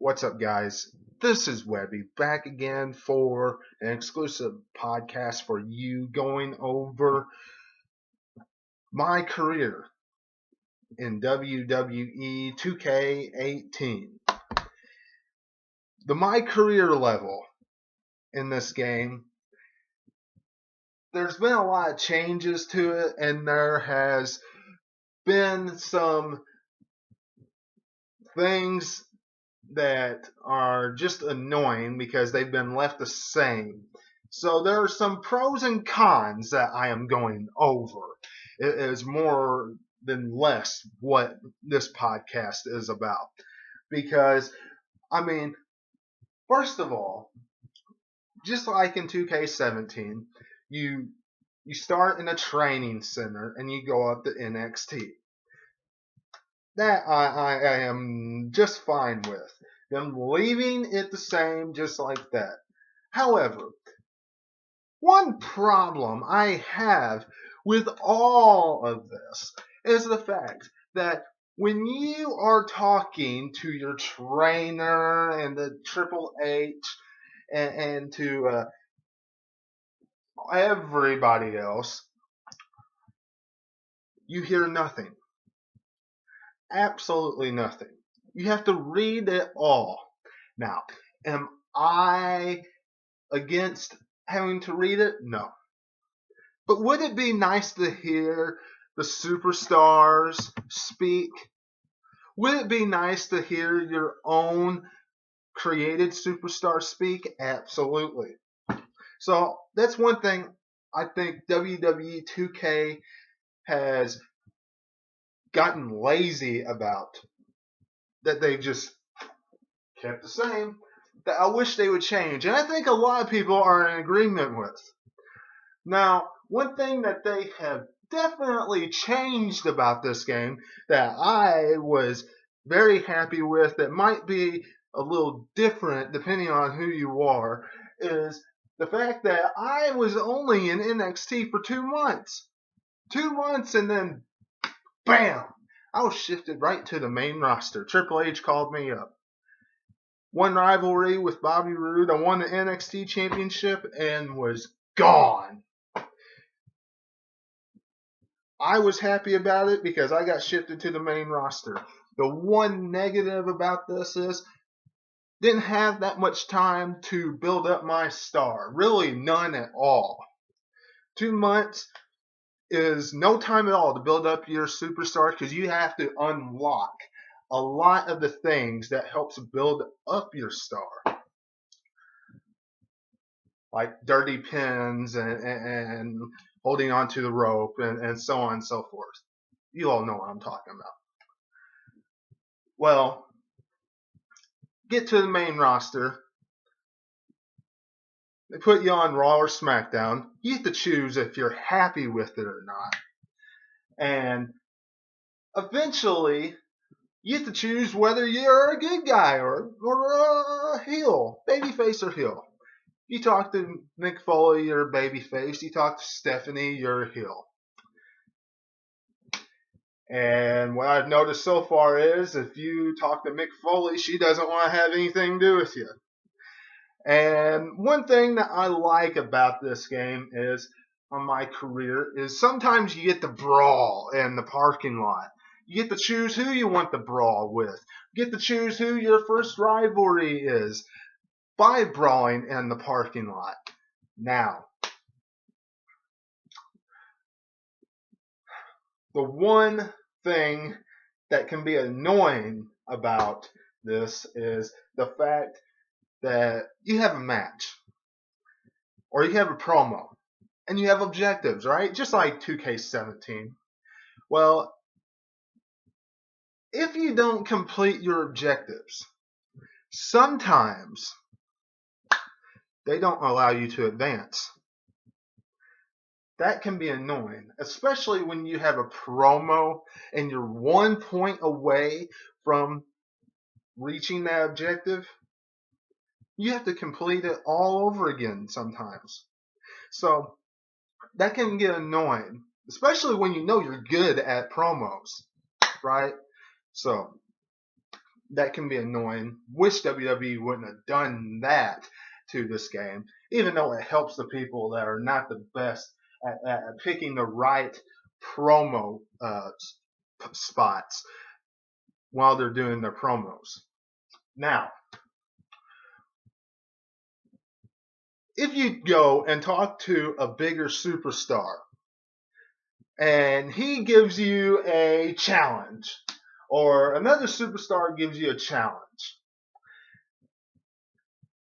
What's up, guys? This is Webby back again for an exclusive podcast for you going over my career in WWE 2K18. My career level in this game, there's been a lot of changes to it, and there has been some things that are just annoying because they've been left the same. So there are some pros and cons that I am going over. It is more than less what this podcast is about. Because, first of all, just like in 2K17, you start in a training center and you go up to NXT. That I am just fine with. Them leaving it the same just like that. However, one problem I have with all of this is the fact that when you are talking to your trainer and the Triple H and to everybody else, you hear nothing. Absolutely nothing. You have to read it all. Now, am I against having to read it? No. But would it be nice to hear the superstars speak? Would it be nice to hear your own created superstar speak? Absolutely. So that's one thing I think WWE 2K has gotten lazy about, that they just kept the same, that I wish they would change. And I think a lot of people are in agreement with. Now, one thing that they have definitely changed about this game that I was very happy with, that might be a little different depending on who you are, is the fact that I was only in NXT for 2 months. 2 months, and then bam! I was shifted right to the main roster. Triple H called me up. One rivalry with Bobby Roode. I won the NXT championship and was gone. I was happy about it because I got shifted to the main roster. The one negative about this is didn't have that much time to build up my star. Really none at all. 2 months is no time at all to build up your superstar, because you have to unlock a lot of the things that helps build up your star, like dirty pins and holding onto the rope and so on and so forth. You all know what I'm talking about. Well, get to the main roster. They put you on Raw or SmackDown. You have to choose if you're happy with it or not. And eventually, you have to choose whether you're a good guy or a heel, babyface or heel. You talk to Mick Foley, you're a babyface. You talk to Stephanie, you're a heel. And what I've noticed so far is if you talk to Mick Foley, she doesn't want to have anything to do with you. And one thing that I like about this game is, on my career, is sometimes you get to brawl in the parking lot. You get to choose who you want to brawl with. You get to choose who your first rivalry is by brawling in the parking lot. Now, the one thing that can be annoying about this is the fact that you have a match or you have a promo and you have objectives, right? Just like 2K17. Well, if you don't complete your objectives, sometimes they don't allow you to advance. That can be annoying, especially when you have a promo and you're 1 point away from reaching that objective. You have to complete it all over again sometimes. So that can get annoying, especially when you know you're good at promos, right? So that can be annoying. Wish WWE wouldn't have done that to this game, even though it helps the people that are not the best at picking the right promo spots while they're doing their promos. Now, if you go and talk to a bigger superstar and he gives you a challenge, or another superstar gives you a challenge,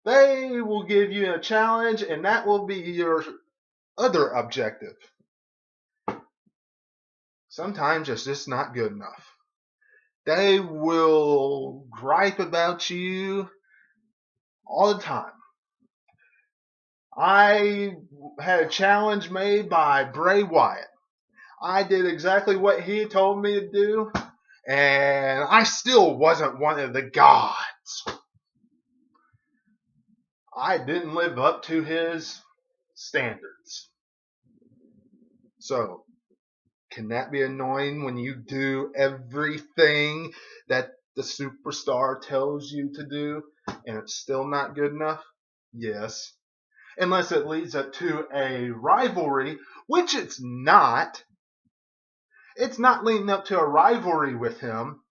they will give you a challenge and that will be your other objective. Sometimes it's just not good enough. They will gripe about you all the time. I had a challenge made by Bray Wyatt. I did exactly what he told me to do, and I still wasn't one of the gods. I didn't live up to his standards. So, can that be annoying when you do everything that the superstar tells you to do and it's still not good enough? Yes. Unless it leads up to a rivalry, which it's not. It's not leading up to a rivalry with him.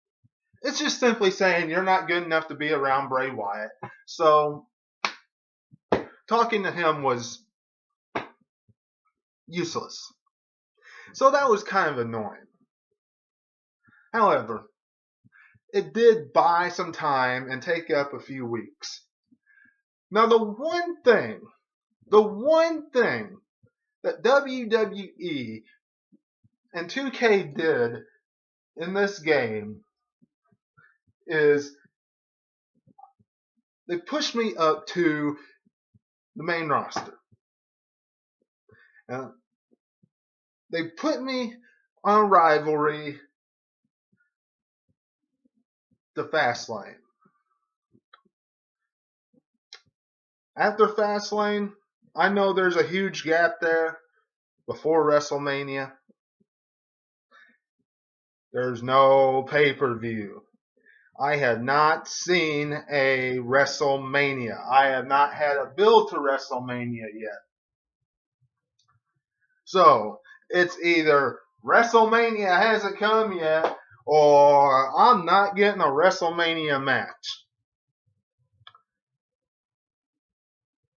It's just simply saying you're not good enough to be around Bray Wyatt. So, talking to him was useless. So that was kind of annoying. However, it did buy some time and take up a few weeks. Now the one thing that WWE and 2K did in this game is they pushed me up to the main roster. They put me on rivalry, the Fastlane. After Fastlane, I know there's a huge gap there before WrestleMania. There's no pay-per-view. I have not seen a WrestleMania. I have not had a build to WrestleMania yet. So, it's either WrestleMania hasn't come yet, or I'm not getting a WrestleMania match.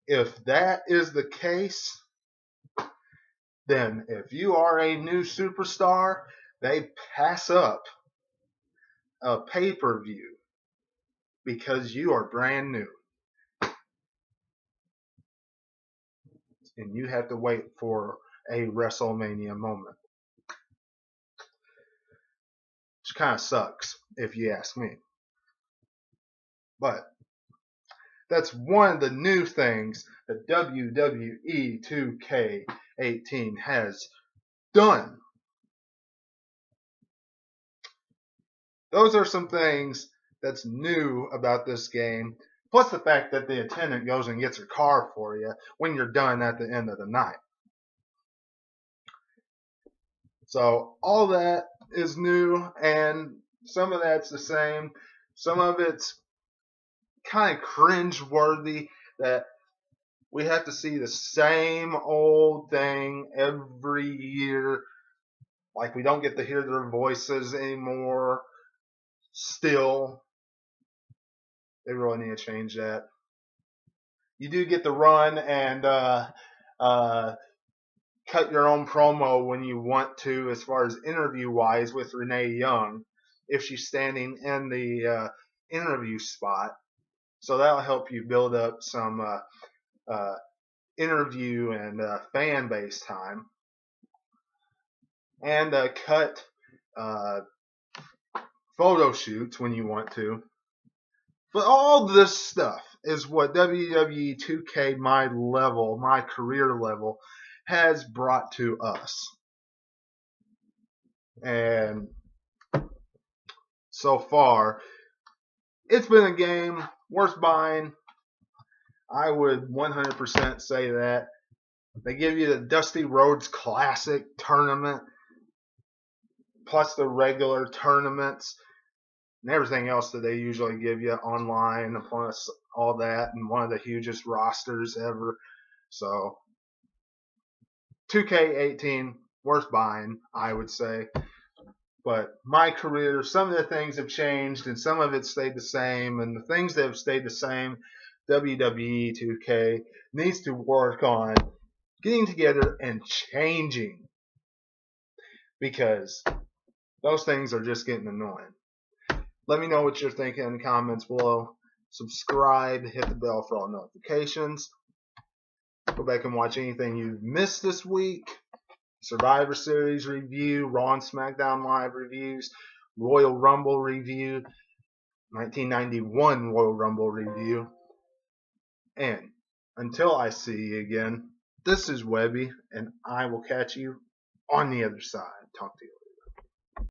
If that is the case, then if you are a new superstar, they pass up a pay-per-view because you are brand new. And you have to wait for a WrestleMania moment. Which kind of sucks, if you ask me. But that's one of the new things that WWE 2K18 has done. Those are some things that's new about this game. Plus the fact that the attendant goes and gets your car for you when you're done at the end of the night. So all that is new, and some of that's the same. Some of it's kind of cringe-worthy that we have to see the same old thing every year. Like we don't get to hear their voices anymore. Still, they really need to change that. You do get to run and cut your own promo when you want to, as far as interview-wise, with Renee Young, if she's standing in the interview spot. So that'll help you build up some interview and fan base time. And cut photo shoots when you want to. But all this stuff is what WWE 2K, my career level, has brought to us. And so far, it's been a game worth buying. I would 100% say that. They give you the Dusty Rhodes Classic tournament, plus the regular tournaments. and everything else that they usually give you online, plus all that, and one of the hugest rosters ever. So 2K18 worth buying, I would say. But my career, some of the things have changed and some of it stayed the same. And the things that have stayed the same, WWE 2K needs to work on getting together and changing, because those things are just getting annoying. Let me know what you're thinking in the comments below. Subscribe, hit the bell for all notifications. Go back and watch anything you've missed this week. Survivor Series review, Raw and SmackDown Live reviews, Royal Rumble review, 1991 Royal Rumble review. And until I see you again, this is Webby, and I will catch you on the other side. Talk to you later.